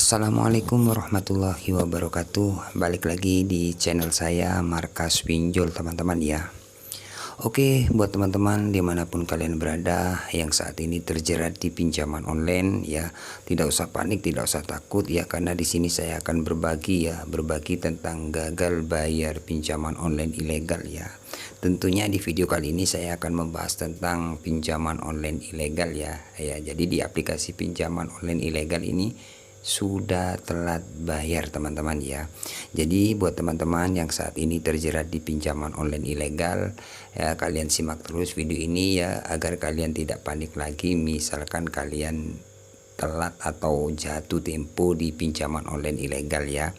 Assalamualaikum warahmatullahi wabarakatuh. Balik lagi di channel saya Markas Pinjol teman-teman ya. Oke, buat teman-teman dimanapun kalian berada yang saat ini terjerat di pinjaman online ya, tidak usah panik, tidak usah takut ya, karena di sini saya akan berbagi tentang gagal bayar pinjaman online ilegal ya. Tentunya di video kali ini saya akan membahas tentang pinjaman online ilegal ya. Jadi di aplikasi pinjaman online ilegal ini sudah telat bayar teman-teman ya. Jadi buat teman-teman yang saat ini terjerat di pinjaman online ilegal ya, kalian simak terus video ini ya, agar kalian tidak panik lagi misalkan kalian telat atau jatuh tempo di pinjaman online ilegal ya.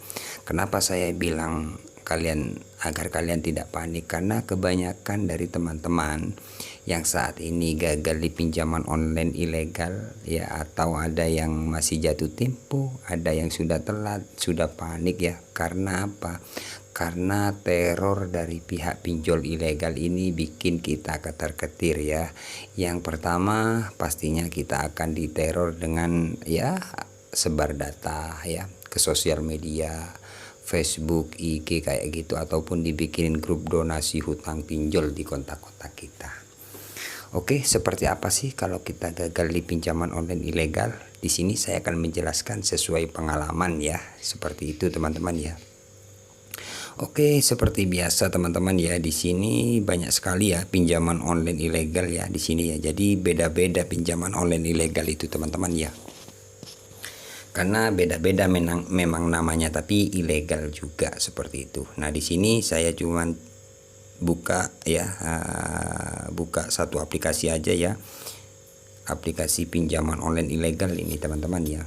Kenapa saya bilang agar kalian tidak panik? Karena kebanyakan dari teman-teman yang saat ini gagal di pinjaman online ilegal ya, atau ada yang masih jatuh tempo, ada yang sudah telat, sudah panik ya. Karena apa? Karena teror dari pihak pinjol ilegal ini bikin kita ketar-ketir ya. Yang pertama pastinya kita akan diteror dengan ya sebar data ya ke sosial media, Facebook, IG kayak gitu, ataupun dibikinin grup donasi hutang pinjol di kontak-kontak kita. Oke, seperti apa sih kalau kita gagal di pinjaman online ilegal? Di sini saya akan menjelaskan sesuai pengalaman ya, seperti itu teman-teman ya. Oke, seperti biasa teman-teman ya, di sini banyak sekali ya pinjaman online ilegal ya di sini ya. Jadi beda-beda pinjaman online ilegal itu teman-teman ya. Karena beda-beda memang namanya, tapi ilegal juga seperti itu. Nah, di sini saya cuman buka satu aplikasi aja ya, aplikasi pinjaman online ilegal ini teman-teman ya.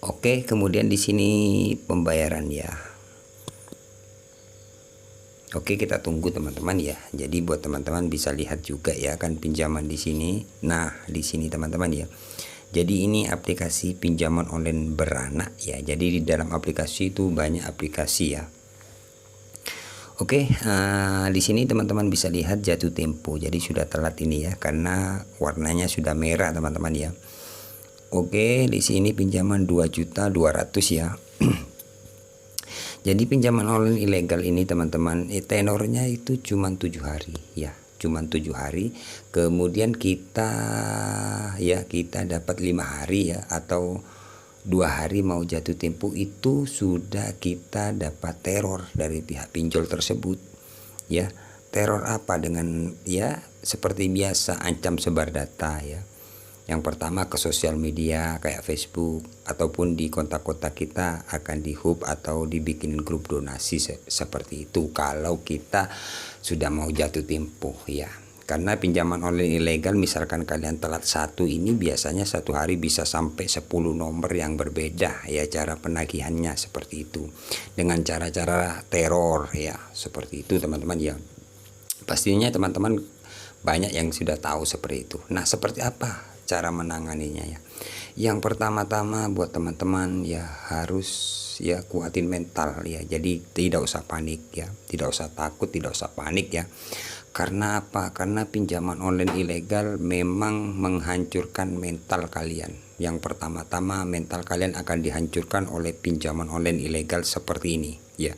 Oke, kemudian di sini pembayaran ya. Oke, kita tunggu teman-teman ya. Jadi buat teman-teman bisa lihat juga ya kan pinjaman di sini. Nah, di sini teman-teman ya. Jadi ini aplikasi pinjaman online beranak ya. Jadi di dalam aplikasi itu banyak aplikasi ya. Oke, di sini teman-teman bisa lihat jatuh tempo. Jadi sudah telat ini ya, karena warnanya sudah merah teman-teman ya. Oke, di sini pinjaman 2.200.000 ya. Jadi pinjaman online ilegal ini teman-teman, tenornya itu cuma 7 hari ya. Cuma 7 hari, kemudian kita dapat 5 hari ya, atau 2 hari mau jatuh tempo, itu sudah kita dapat teror dari pihak pinjol tersebut ya. Teror apa? Dengan ya seperti biasa, ancam sebar data ya. Yang pertama ke sosial media kayak Facebook, ataupun di kontak-kontak kita akan di-hub atau dibikinin grup donasi seperti itu kalau kita sudah mau jatuh tempo ya. Karena pinjaman online ilegal, misalkan kalian telat satu, ini biasanya satu hari bisa sampai 10 nomor yang berbeda ya cara penagihannya, seperti itu, dengan cara-cara teror ya, seperti itu teman-teman ya. Pastinya teman-teman banyak yang sudah tahu seperti itu. Nah, seperti apa cara menanganinya ya? Yang pertama-tama buat teman-teman ya, harus ya kuatin mental ya. Jadi tidak usah panik ya, tidak usah takut, tidak usah panik ya. Karena apa? Karena pinjaman online ilegal memang menghancurkan mental kalian. Yang pertama-tama mental kalian akan dihancurkan oleh pinjaman online ilegal seperti ini ya.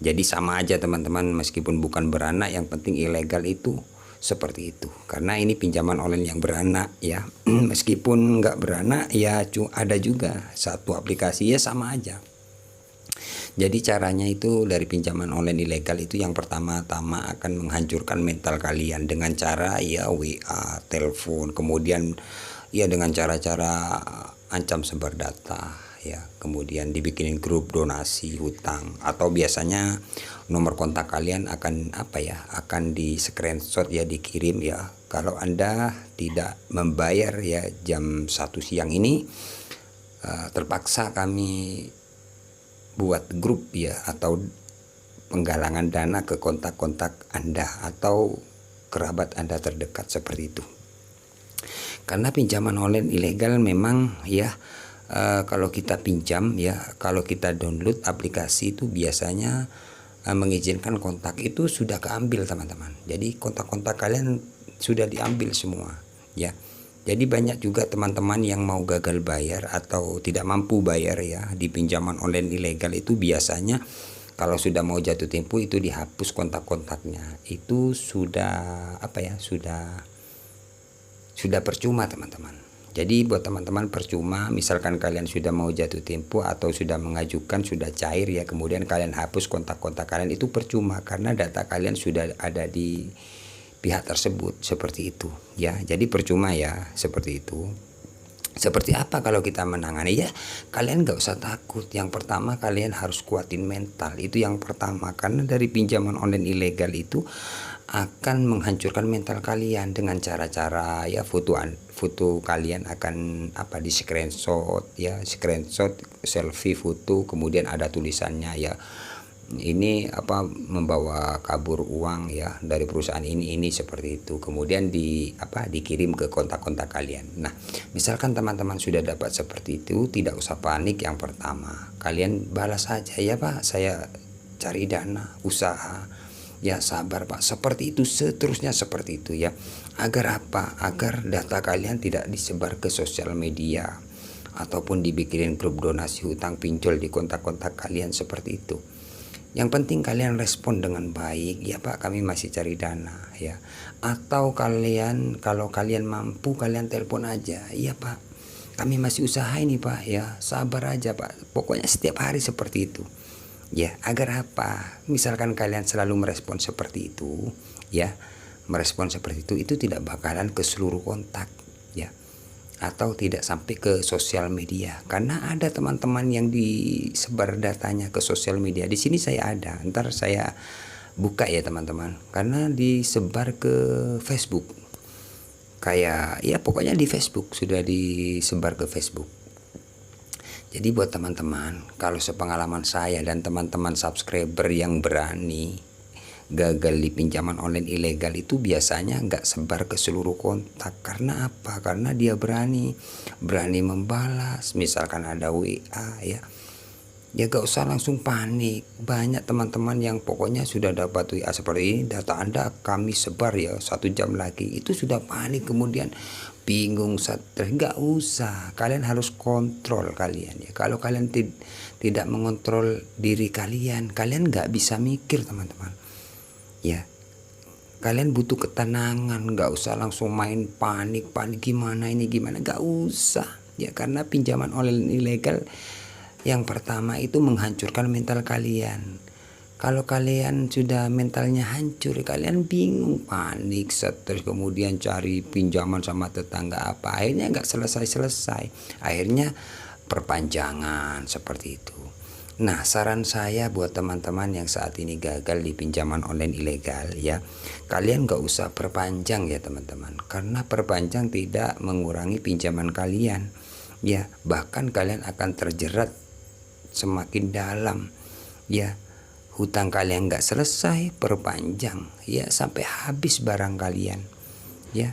Jadi sama aja teman-teman, meskipun bukan beranak, yang penting ilegal itu seperti itu. Karena ini pinjaman online yang beranak ya. Meskipun nggak beranak ya, ada juga satu aplikasi ya, sama aja. Jadi caranya itu dari pinjaman online ilegal itu, yang pertama-tama akan menghancurkan mental kalian dengan cara ya WA, telepon, kemudian ya dengan cara-cara ancam sebar data ya, kemudian dibikinin grup donasi hutang, atau biasanya nomor kontak kalian akan akan di screenshot ya, dikirim ya. Kalau Anda tidak membayar ya jam 1 siang ini, terpaksa kami buat grup ya, atau penggalangan dana ke kontak-kontak Anda atau kerabat Anda terdekat, seperti itu. Karena pinjaman online ilegal memang ya, kalau kita pinjam ya, kalau kita download aplikasi itu biasanya mengizinkan kontak itu sudah keambil teman-teman. Jadi kontak-kontak kalian sudah diambil semua ya. Jadi banyak juga teman-teman yang mau gagal bayar atau tidak mampu bayar ya di pinjaman online ilegal itu biasanya kalau sudah mau jatuh tempo itu dihapus kontak-kontaknya. Itu sudah apa ya? Sudah percuma teman-teman. Jadi buat teman-teman percuma, misalkan kalian sudah mau jatuh tempo atau sudah mengajukan sudah cair ya, kemudian kalian hapus kontak-kontak kalian, itu percuma karena data kalian sudah ada di pihak tersebut seperti itu ya. Jadi percuma ya seperti itu. Seperti apa kalau kita menangani ya? Kalian gak usah takut. Yang pertama kalian harus kuatin mental. Itu yang pertama, karena dari pinjaman online ilegal itu akan menghancurkan mental kalian dengan cara-cara ya, foto kalian akan apa di screenshot ya, screenshot selfie foto, kemudian ada tulisannya ya, ini apa membawa kabur uang ya dari perusahaan ini seperti itu, kemudian dikirim ke kontak-kontak kalian. Nah, misalkan teman-teman sudah dapat seperti itu, tidak usah panik. Yang pertama kalian balas saja ya Pak, saya cari dana usaha ya, sabar Pak, seperti itu, seterusnya seperti itu ya. Agar apa? Agar data kalian tidak disebar ke sosial media ataupun dibikinin grup donasi hutang pinjol di kontak-kontak kalian seperti itu. Yang penting kalian respon dengan baik ya Pak, kami masih cari dana ya. Atau kalian kalau kalian mampu kalian telepon aja, iya Pak, kami masih usaha ini Pak ya, sabar aja Pak. Pokoknya setiap hari seperti itu ya. Agar apa? Misalkan kalian selalu merespon seperti itu ya, merespon seperti itu tidak bakalan ke seluruh kontak ya, atau tidak sampai ke sosial media. Karena ada teman-teman yang disebar datanya ke sosial media. Di sini saya ada, ntar saya buka ya teman-teman, karena disebar ke Facebook. Kayak ya pokoknya di Facebook, sudah disebar ke Facebook. Jadi buat teman-teman, kalau sepengalaman saya dan teman-teman subscriber yang berani gagal di pinjaman online ilegal itu biasanya nggak sebar ke seluruh kontak. Karena apa? Karena dia berani membalas. Misalkan ada WA ya gak usah langsung panik. Banyak teman-teman yang pokoknya sudah dapat WA seperti ini, data Anda kami sebar ya 1 jam lagi, itu sudah panik, kemudian bingung, stres. Nggak usah, kalian harus kontrol kalian ya. Kalau kalian tidak mengontrol diri kalian nggak bisa mikir teman-teman ya. Kalian butuh ketenangan, nggak usah langsung main panik gimana ini gimana, nggak usah ya. Karena pinjaman online ilegal yang pertama itu menghancurkan mental kalian. Kalau kalian sudah mentalnya hancur, kalian bingung, panik, stres, kemudian cari pinjaman sama tetangga apa, akhirnya nggak selesai. Akhirnya perpanjangan seperti itu. Nah, saran saya buat teman-teman yang saat ini gagal di pinjaman online ilegal ya, kalian gak usah perpanjang ya teman-teman. Karena perpanjang tidak mengurangi pinjaman kalian ya, bahkan kalian akan terjerat semakin dalam ya. Hutang kalian gak selesai, perpanjang ya, sampai habis barang kalian ya.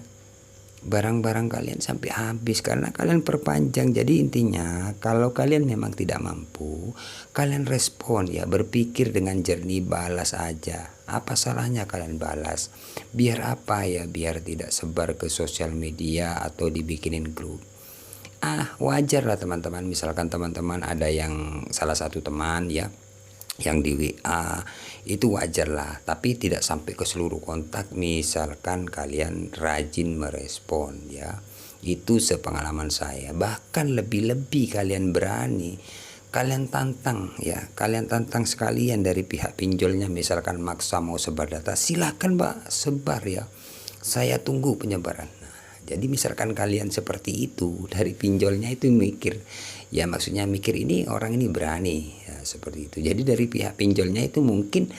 Barang-barang kalian sampai habis karena kalian perpanjang. Jadi intinya kalau kalian memang tidak mampu, kalian respon ya, berpikir dengan jernih, balas aja. Apa salahnya kalian balas? Biar apa ya? Biar tidak sebar ke sosial media atau dibikinin grup. Wajar lah teman-teman. Misalkan teman-teman ada yang salah satu teman ya yang di WA, itu wajar lah, tapi tidak sampai ke seluruh kontak. Misalkan kalian rajin merespon ya, itu sepengalaman saya. Bahkan lebih-lebih kalian berani, kalian tantang ya, kalian tantang sekalian dari pihak pinjolnya. Misalkan maksa mau sebar data, silakan Pak, sebar ya, saya tunggu penyebaran. Jadi misalkan kalian seperti itu, dari pinjolnya itu mikir ya, maksudnya mikir ini orang ini berani ya, seperti itu. Jadi dari pihak pinjolnya itu mungkin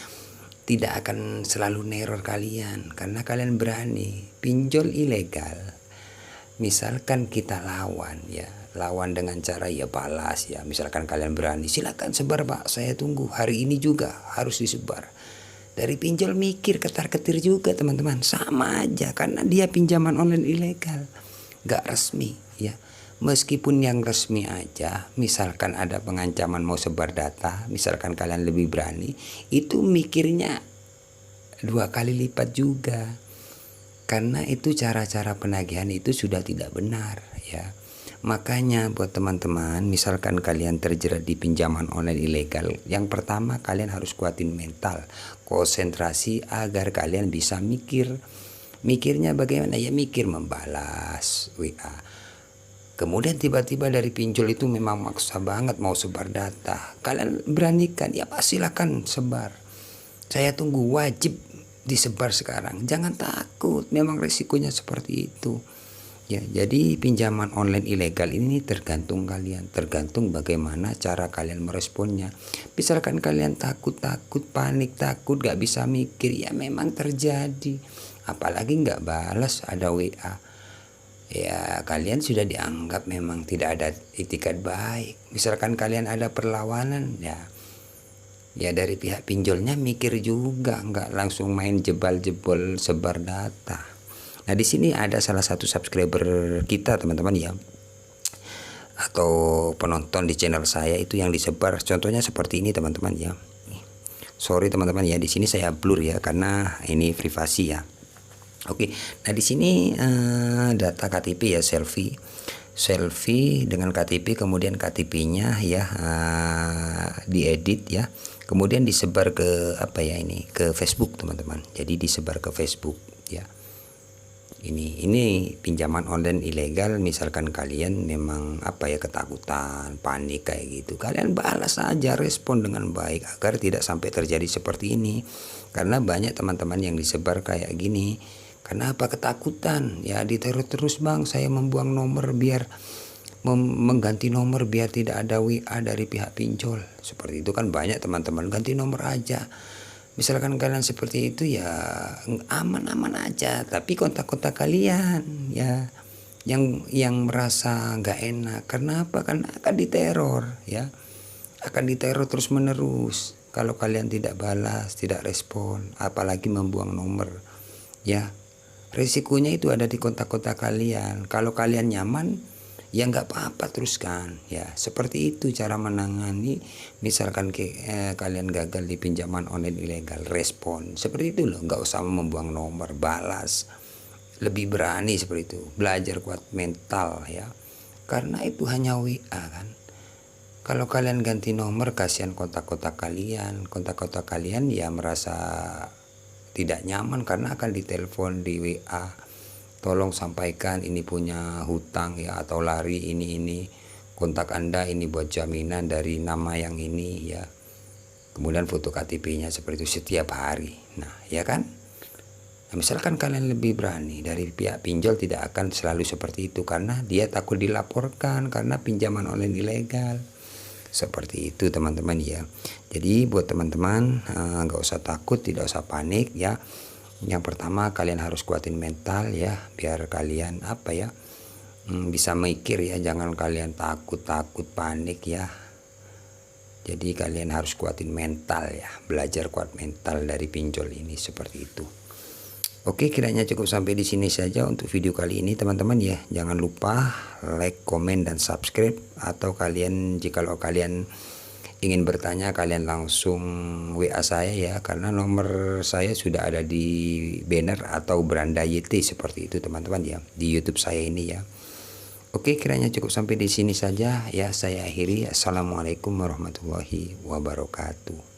tidak akan selalu neror kalian karena kalian berani. Pinjol ilegal misalkan kita lawan ya, lawan dengan cara ya balas ya. Misalkan kalian berani, silakan sebar Pak, saya tunggu, hari ini juga harus disebar. Dari pinjol mikir ketar-ketir juga teman-teman, sama aja karena dia pinjaman online ilegal, gak resmi ya. Meskipun yang resmi aja, misalkan ada pengancaman mau sebar data, misalkan kalian lebih berani, itu mikirnya 2 kali lipat juga. karena itu cara-cara penagihan itu sudah tidak benar ya. Makanya buat teman-teman, misalkan kalian terjerat di pinjaman online ilegal, yang pertama kalian harus kuatin mental, konsentrasi agar kalian bisa mikir. Mikirnya bagaimana? Ya mikir membalas WA. Kemudian tiba-tiba dari pinjol itu memang maksa banget mau sebar data. Kalian beranikan, ya silakan sebar. Saya tunggu, wajib disebar sekarang. Jangan takut, memang resikonya seperti itu. Ya, jadi pinjaman online ilegal ini tergantung kalian, tergantung bagaimana cara kalian meresponnya. Misalkan kalian takut, panik, takut, gak bisa mikir, ya memang terjadi. Apalagi gak balas ada WA. Ya kalian sudah dianggap memang tidak ada itikat baik. Misalkan kalian ada perlawanan, ya dari pihak pinjolnya mikir juga, nggak langsung main jebal-jebol sebar data. Nah di sini ada salah satu subscriber kita teman-teman ya, atau penonton di channel saya itu yang disebar. Contohnya seperti ini teman-teman ya. Sorry teman-teman ya, di sini saya blur ya karena ini privasi ya. Oke, nah di sini data KTP ya, selfie dengan KTP, kemudian KTP-nya ya diedit ya, kemudian disebar ke ke Facebook teman-teman. Jadi disebar ke Facebook ya. Ini pinjaman online ilegal. Misalkan kalian memang ketakutan, panik kayak gitu, kalian balas aja, respon dengan baik agar tidak sampai terjadi seperti ini. Karena banyak teman-teman yang disebar kayak gini. Kenapa? Ketakutan ya, diteror terus bang, saya membuang nomor biar mengganti nomor biar tidak ada WA dari pihak pinjol. Seperti itu kan banyak teman-teman, ganti nomor aja. Misalkan kalian seperti itu ya aman-aman aja, tapi kontak-kontak kalian ya yang merasa nggak enak. Kenapa? Kan akan diteror ya, akan diteror terus menerus kalau kalian tidak balas, tidak respon, apalagi membuang nomor ya. Resikonya itu ada di kontak-kontak kalian. Kalau kalian nyaman ya nggak apa-apa, teruskan ya. Seperti itu cara menangani. Misalkan kalian gagal di pinjaman online ilegal, respon seperti itu loh, nggak usah membuang nomor, balas, lebih berani seperti itu. Belajar kuat mental ya, karena itu hanya WA kan. Kalau kalian ganti nomor, kasihan kontak-kontak kalian ya merasa tidak nyaman karena akan ditelepon di WA. Tolong sampaikan ini punya hutang ya, atau lari ini kontak Anda ini buat jaminan dari nama yang ini ya. Kemudian foto KTP-nya seperti itu setiap hari. Nah ya kan, nah, misalkan kalian lebih berani, dari pihak pinjol tidak akan selalu seperti itu karena dia takut dilaporkan karena pinjaman online ilegal. Seperti itu teman-teman ya. Jadi buat teman-teman nggak usah takut, tidak usah panik ya. Yang pertama kalian harus kuatin mental ya, biar kalian bisa mikir ya, jangan kalian takut panik ya. Jadi kalian harus kuatin mental ya, belajar kuat mental dari pinjol ini, seperti itu. Oke, kiranya cukup sampai di sini saja untuk video kali ini teman-teman ya. Jangan lupa like, komen, dan subscribe. Atau jikalau kalian ingin bertanya, kalian langsung WA saya ya, karena nomor saya sudah ada di banner atau beranda YT seperti itu teman-teman ya, di YouTube saya ini ya. Oke, kiranya cukup sampai di sini saja ya, saya akhiri. Assalamualaikum warahmatullahi wabarakatuh.